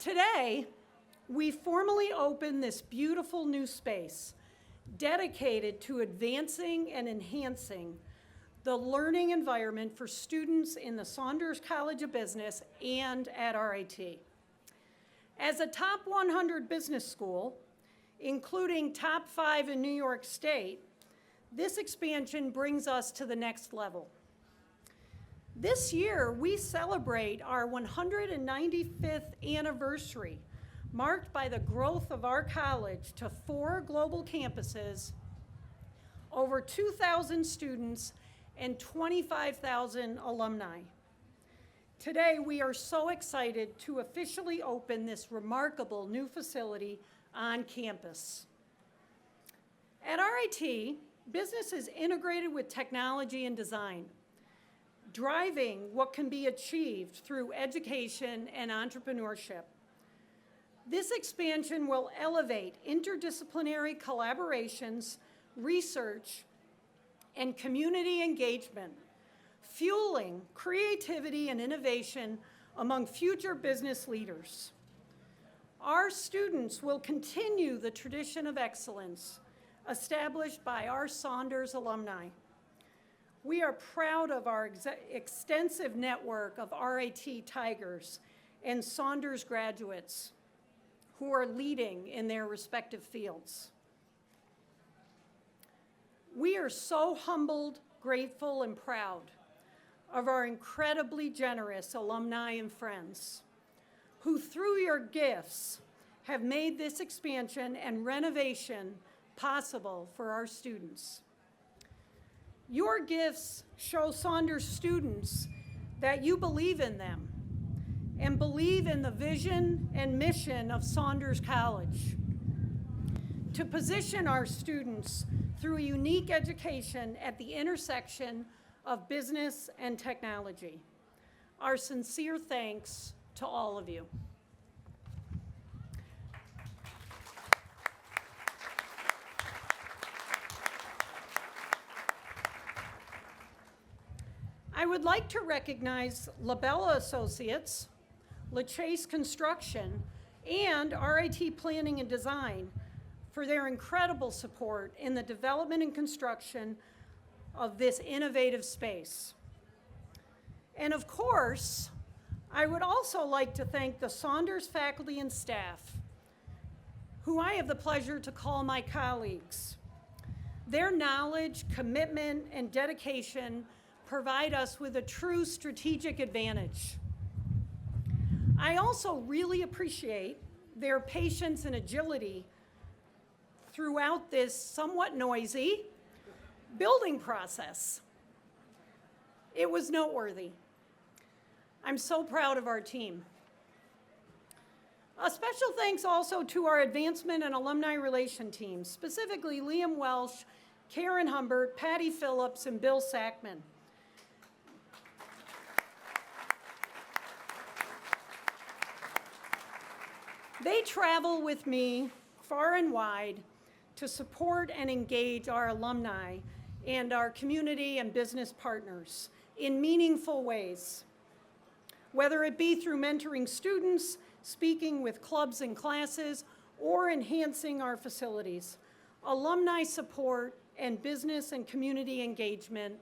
Today, we formally open this beautiful new space dedicated to advancing and enhancing the learning environment for students in the Saunders College of Business and at RIT. As a top 100 business school, including top 5 in New York State, this expansion brings us to the next level. This year, we celebrate our 195th anniversary, marked by the growth of our college to 4 global campuses, over 2,000 students, and 25,000 alumni. Today, we are so excited to officially open this remarkable new facility on campus. At RIT, business is integrated with technology and design, driving what can be achieved through education and entrepreneurship. This expansion will elevate interdisciplinary collaborations, research, and community engagement, fueling creativity and innovation among future business leaders. Our students will continue the tradition of excellence established by our Saunders alumni. We are proud of our extensive network of RIT Tigers and Saunders graduates who are leading in their respective fields. We are so humbled, grateful, and proud of our incredibly generous alumni and friends who, through your gifts, have made this expansion and renovation possible for our students. Your gifts show Saunders students that you believe in them and believe in the vision and mission of Saunders College to position our students through a unique education at the intersection of business and technology. Our sincere thanks to all of you. I would like to recognize Labella Associates, LaChase Construction, and RIT Planning and Design for their incredible support in the development and construction of this innovative space. And of course, I would also like to thank the Saunders faculty and staff, who I have the pleasure to call my colleagues. Their knowledge, commitment, and dedication provide us with a true strategic advantage. I also really appreciate their patience and agility throughout this somewhat noisy building process. It was noteworthy. I'm so proud of our team. A special thanks also to our advancement and alumni relation teams, specifically Liam Welsh, Karen Humbert, Patty Phillips, and Bill Sackman. They travel with me far and wide to support and engage our alumni and our community and business partners in meaningful ways, whether it be through mentoring students, speaking with clubs and classes, or enhancing our facilities. Alumni support and business and community engagement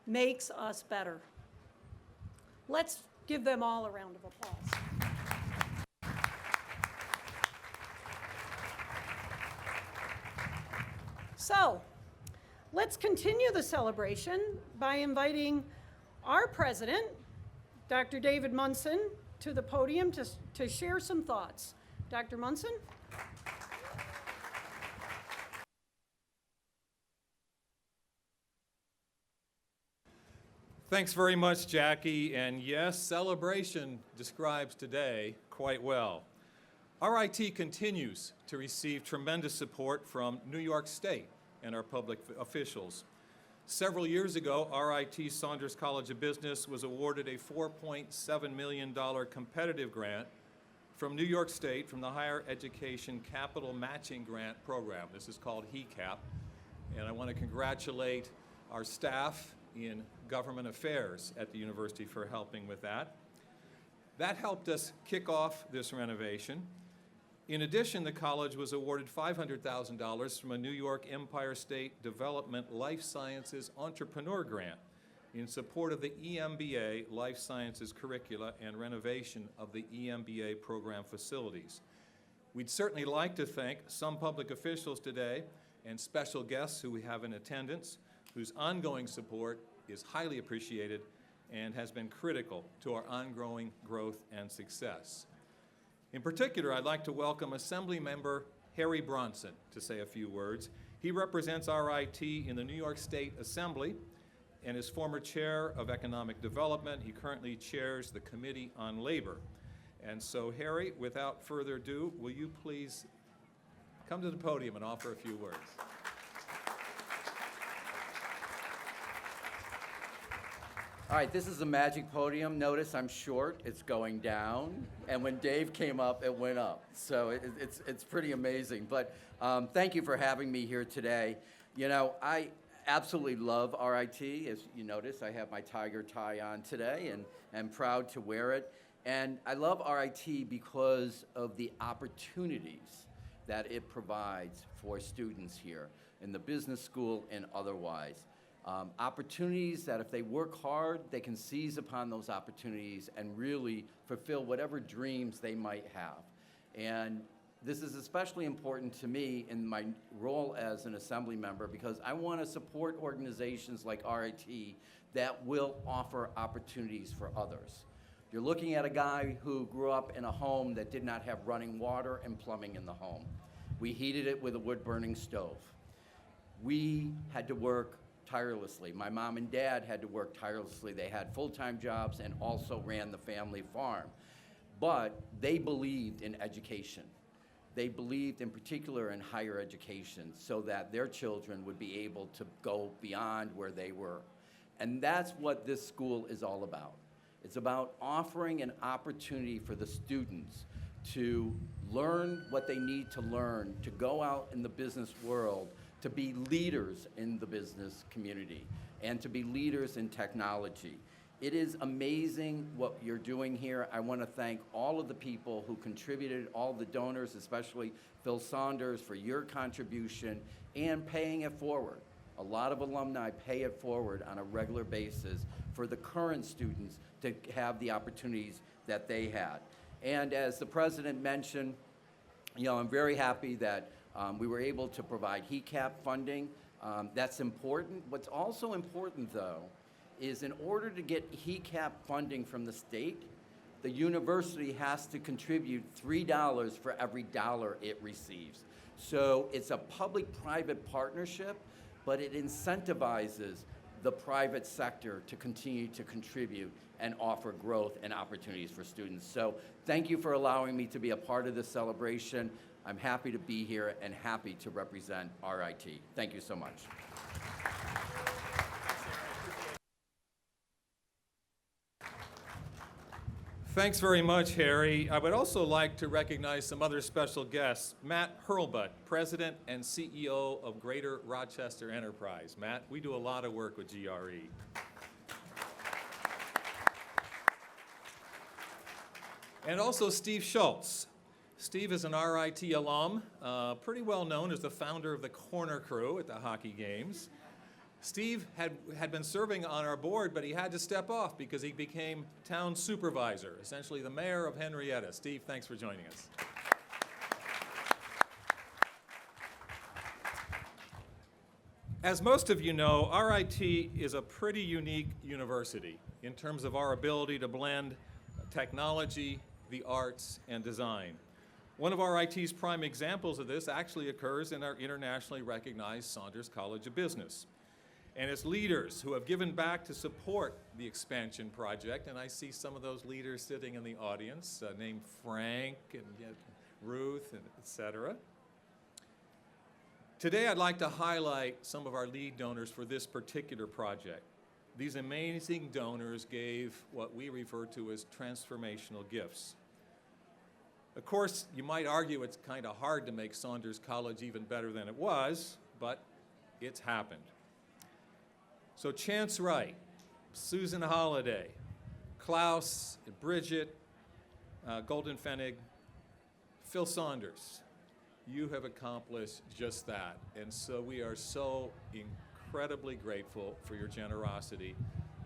makes us better. Let's give them all a round of applause. So, let's continue the celebration by inviting our president, Dr. David Munson, to the podium to share some thoughts. Dr. Munson? Thanks very much, Jackie. And yes, celebration describes today quite well. RIT continues to receive tremendous support from New York State and our public officials. Several years ago, RIT Saunders College of Business was awarded a $4.7 million competitive grant from New York State from the Higher Education Capital Matching Grant Program. This is called HECAP. And I want to congratulate our staff in government affairs at the university for helping with that. That helped us kick off this renovation. In addition, the college was awarded $500,000 from a New York Empire State Development Life Sciences Entrepreneur Grant in support of the EMBA Life Sciences curricula and renovation of the EMBA program facilities. We'd certainly like to thank some public officials today and special guests who we have in attendance, whose ongoing support is highly appreciated and has been critical to our ongoing growth and success. In particular, I'd like to welcome Assembly Member Harry Bronson to say a few words. He represents RIT in the New York State Assembly and is former chair of Economic Development. He currently chairs the Committee on Labor. And so, Harry, without further ado, will you please come to the podium and offer a few words? All right, this is the magic podium. Notice I'm short, it's going down, and when Dave came up, it went up. So it's pretty amazing. But thank you for having me here today. You know, I absolutely love RIT. As you notice, I have my tiger tie on today, and I'm proud to wear it. And I love RIT because of the opportunities that it provides for students here in the business school and otherwise. Opportunities that if they work hard, they can seize upon those opportunities and really fulfill whatever dreams they might have. And this is especially important to me in my role as an assembly member because I want to support organizations like RIT that will offer opportunities for others. You're looking at a guy who grew up in a home that did not have running water and plumbing in the home. We heated it with a wood-burning stove. We had to work tirelessly. My mom and dad had to work tirelessly. They had full-time jobs and also ran the family farm. But they believed in education. They believed in particular in higher education so that their children would be able to go beyond where they were. And that's what this school is all about. It's about offering an opportunity for the students to learn what they need to learn, to go out in the business world, to be leaders in the business community, and to be leaders in technology. It is amazing what you're doing here. I want to thank all of the people who contributed, all the donors, especially Phil Saunders, for your contribution and paying it forward. A lot of alumni pay it forward on a regular basis for the current students to have the opportunities that they had. And as the president mentioned, you know, I'm very happy that we were able to provide heat cap funding. That's important. What's also important, though, is in order to get heat cap funding from the state, the university has to contribute $3 for every dollar it receives. So it's a public-private partnership, but it incentivizes the private sector to continue to contribute and offer growth and opportunities for students. So thank you for allowing me to be a part of this celebration. I'm happy to be here and happy to represent RIT. Thank you so much. Thanks very much, Harry. I would also like to recognize some other special guests. Matt Hurlbut, President and CEO of Greater Rochester Enterprise. Matt, we do a lot of work with GRE. And also Steve Schultz. Steve is an RIT alum, pretty well known as the founder of the Corner Crew at the hockey games. Steve had been serving on our board, but he had to step off because he became town supervisor, essentially the mayor of Henrietta. Steve, thanks for joining us. As most of you know, RIT is a pretty unique university in terms of our ability to blend technology, the arts, and design. One of RIT's prime examples of this actually occurs in our internationally recognized Saunders College of Business. And its leaders who have given back to support the expansion project, and I see some of those leaders sitting in the audience, named Frank and Ruth, and et cetera. Today I'd like to highlight some of our lead donors for this particular project. These amazing donors gave what we refer to as transformational gifts. Of course, you might argue it's kind of hard to make Saunders College even better than it was, but it's happened. So Chance Wright, Susan Holliday, Klaus, and Bridget, Golden Pfennig, Phil Saunders, you have accomplished just that. And so we are so incredibly grateful for your generosity.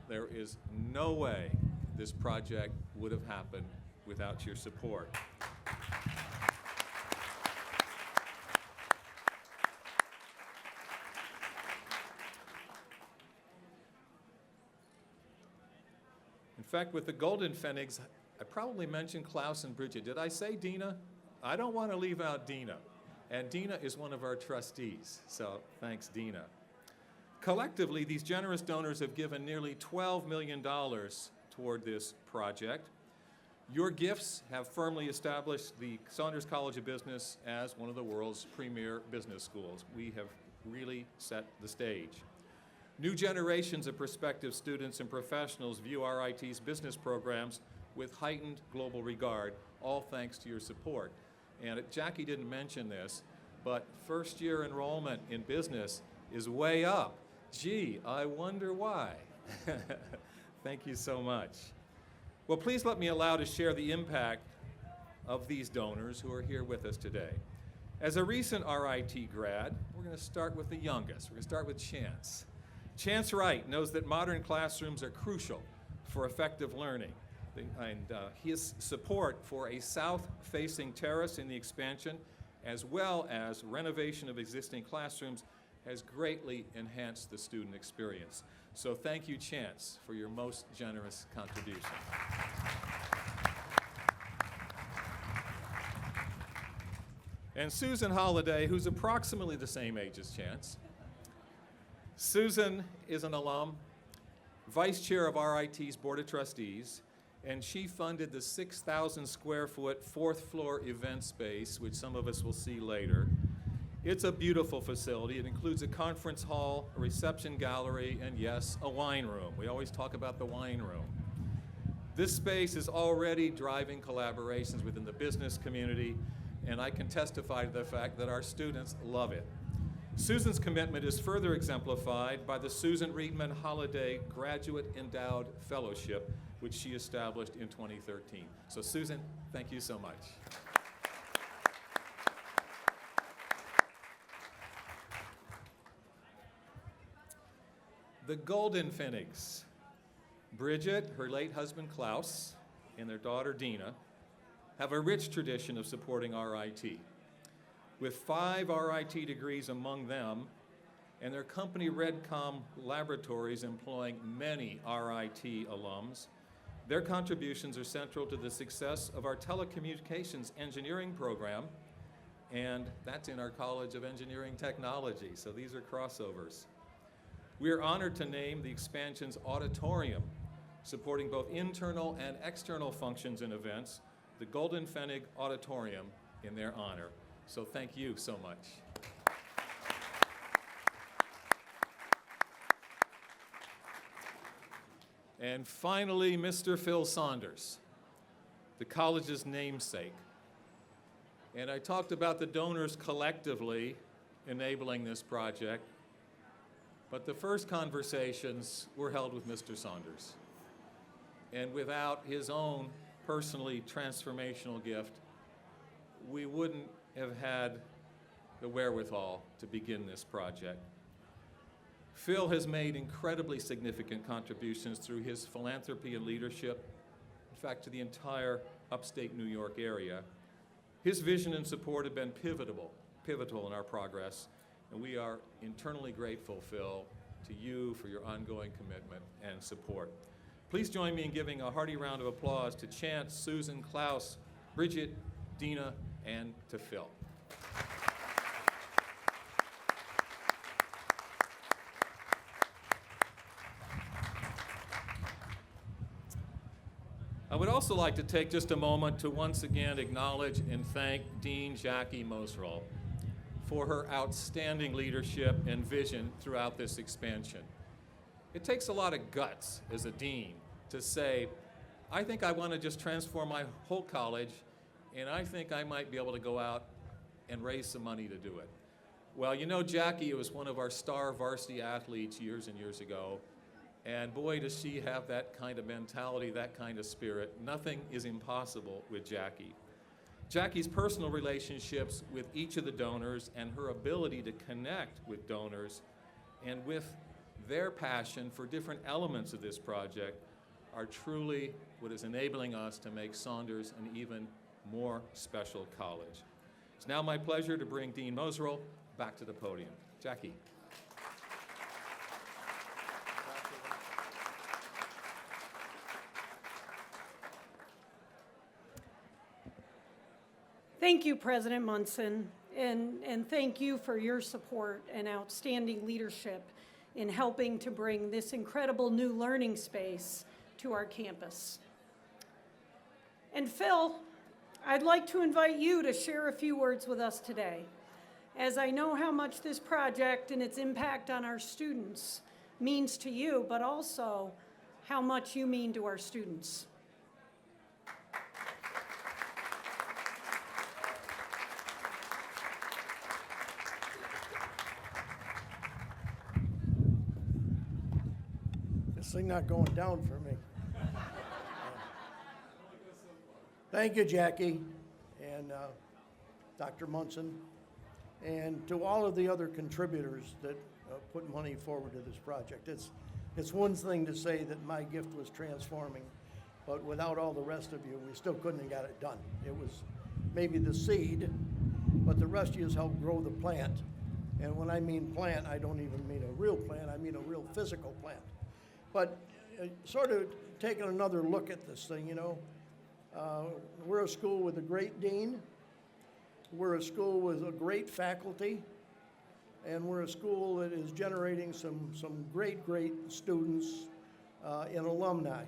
There is no way this project would have happened without your support. In fact, with the Golden Pfennigs, I probably mentioned Klaus and Bridget. Did I say Dina? I don't want to leave out Dina. And Dina is one of our trustees, so thanks, Dina. Collectively, these generous donors have given nearly $12 million toward this project. Your gifts have firmly established the Saunders College of Business as one of the world's premier business schools. We have really set the stage. New generations of prospective students and professionals view RIT's business programs with heightened global regard, all thanks to your support. And Jackie didn't mention this, but first-year enrollment in business is way up. Gee, I wonder why. Thank you so much. Well, please let me allow to share the impact of these donors who are here with us today. As a recent RIT grad, we're going to start with the youngest. We're going to start with Chance. Chance Wright knows that modern classrooms are crucial for effective learning. And his support for a south-facing terrace in the expansion, as well as renovation of existing classrooms, has greatly enhanced the student experience. So thank you, Chance, for your most generous contribution. And Susan Holliday, who's approximately the same age as Chance. Susan is an alum, vice chair of RIT's Board of Trustees, and she funded the 6,000 square foot fourth floor event space, which some of us will see later. It's a beautiful facility. It includes a conference hall, a reception gallery, and yes, a wine room. We always talk about the wine room. This space is already driving collaborations within the business community, and I can testify to the fact that our students love it. Susan's commitment is further exemplified by the Susan Reitman Holiday Graduate Endowed Fellowship, which she established in 2013. So Susan, thank you so much. The Golden Pfennigs, Bridget, her late husband Klaus, and their daughter Dina, have a rich tradition of supporting RIT. With 5 RIT degrees among them, and their company Redcom Laboratories employing many RIT alums, their contributions are central to the success of our telecommunications engineering program, and that's in our College of Engineering Technology, so these are crossovers. We are honored to name the expansion's auditorium, supporting both internal and external functions and events, the Golden Pfennig Auditorium, in their honor. So thank you so much. And finally, Mr. Phil Saunders, the college's namesake. And I talked about the donors collectively enabling this project, but the first conversations were held with Mr. Saunders. And without his own personally transformational gift, we wouldn't have had the wherewithal to begin this project. Phil has made incredibly significant contributions through his philanthropy and leadership, in fact, to the entire upstate New York area. His vision and support have been pivotal in our progress, and we are internally grateful, Phil, to you for your ongoing commitment and support. Please join me in giving a hearty round of applause to Chance, Susan, Klaus, Bridget, Dina, and to Phil. I would also like to take just a moment to once again acknowledge and thank Dean Jackie Mosrell for her outstanding leadership and vision throughout this expansion. It takes a lot of guts as a dean to say, I think I want to just transform my whole college, and I think I might be able to go out and raise some money to do it. Well, you know, Jackie was one of our star varsity athletes years and years ago, And boy, does she have that kind of mentality, that kind of spirit. Nothing is impossible with Jackie. Jackie's personal relationships with each of the donors and her ability to connect with donors and with their passion for different elements of this project are truly what is enabling us to make Saunders an even more special college. It's now my pleasure to bring Dean Moserl back to the podium. Jackie. Thank you, President Munson, and thank you for your support and outstanding leadership in helping to bring this incredible new learning space to our campus. And Phil, I'd like to invite you to share a few words with us today, as I know how much this project and its impact on our students means to you, but also how much you mean to our students. This thing not going down for me. Thank you, Jackie, and Dr. Munson, and to all of the other contributors that put money forward to this project. It's one thing to say that my gift was transforming, but without all the rest of you, we still couldn't have got it done. It was maybe the seed, but the rest of you helped grow the plant. And when I mean plant, I don't even mean a real plant, I mean a real physical plant. But sort of taking another look at this thing, you know, we're a school with a great dean, we're a school with a great faculty, and we're a school that is generating some great students and alumni.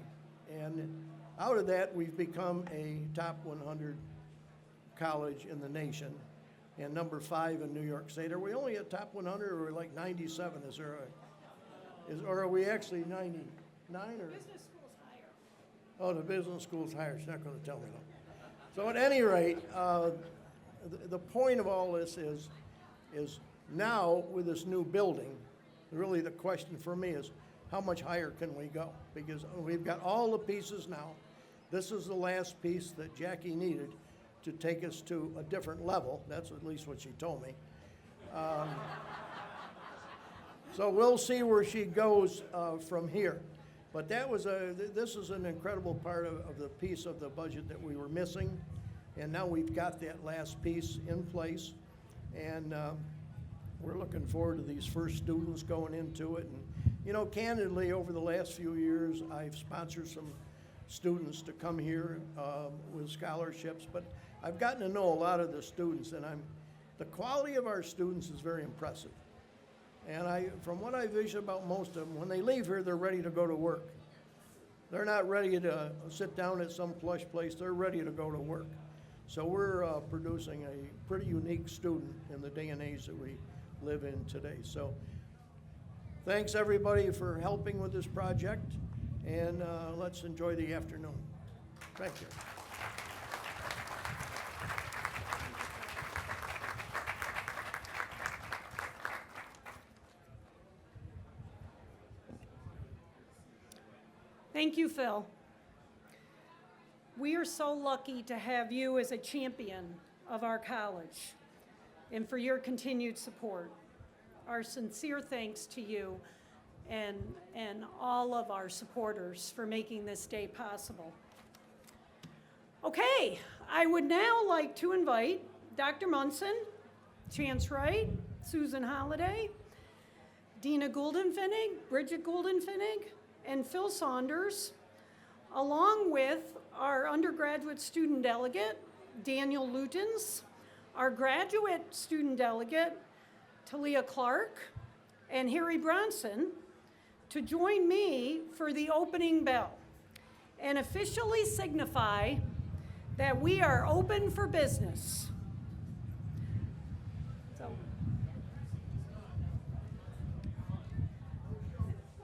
And out of that, we've become a top 100 college in the nation and number 5 in New York State. Are we only at top 100 or are we like 97? Or are we actually 99 or? Business school's higher. Oh, the business school's higher. She's not going to tell me that. So at any rate, the point of all this is now with this new building, really the question for me is how much higher can we go? Because we've got all the pieces now. This is the last piece that Jackie needed to take us to a different level. That's at least what she told me. So we'll see where she goes from here. But this is an incredible part of the piece of the budget that we were missing. And now we've got that last piece in place. And we're looking forward to these first students going into it. And, you know, candidly, over the last few years, I've sponsored some students to come here with scholarships. But I've gotten to know a lot of the students, and the quality of our students is very impressive. And from what I vision about most of them, when they leave here, they're ready to go to work. They're not ready to sit down at some plush place. They're ready to go to work. So we're producing a pretty unique student in the day and age that we live in today. So thanks, everybody, for helping with this project, and let's enjoy the afternoon. Thank you. Thank you, Phil. We are so lucky to have you as a champion of our college and for your continued support. Our sincere thanks to you and all of our supporters for making this day possible. Okay, I would now like to invite Dr. Munson, Chance Wright, Susan Holliday, Dina Goulden-Finnig, Bridget Goulden-Finnig, and Phil Saunders, along with our undergraduate student delegate, Daniel Lutens, our graduate student delegate, Talia Clark, and Harry Bronson, to join me for the opening bell and officially signify that we are open for business.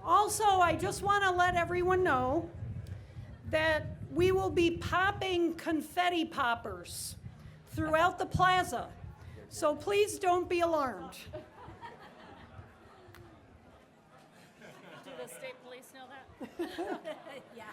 Also, I just want to let everyone know that we will be popping confetti poppers throughout the plaza, so please don't be alarmed. Do the state police know Yeah.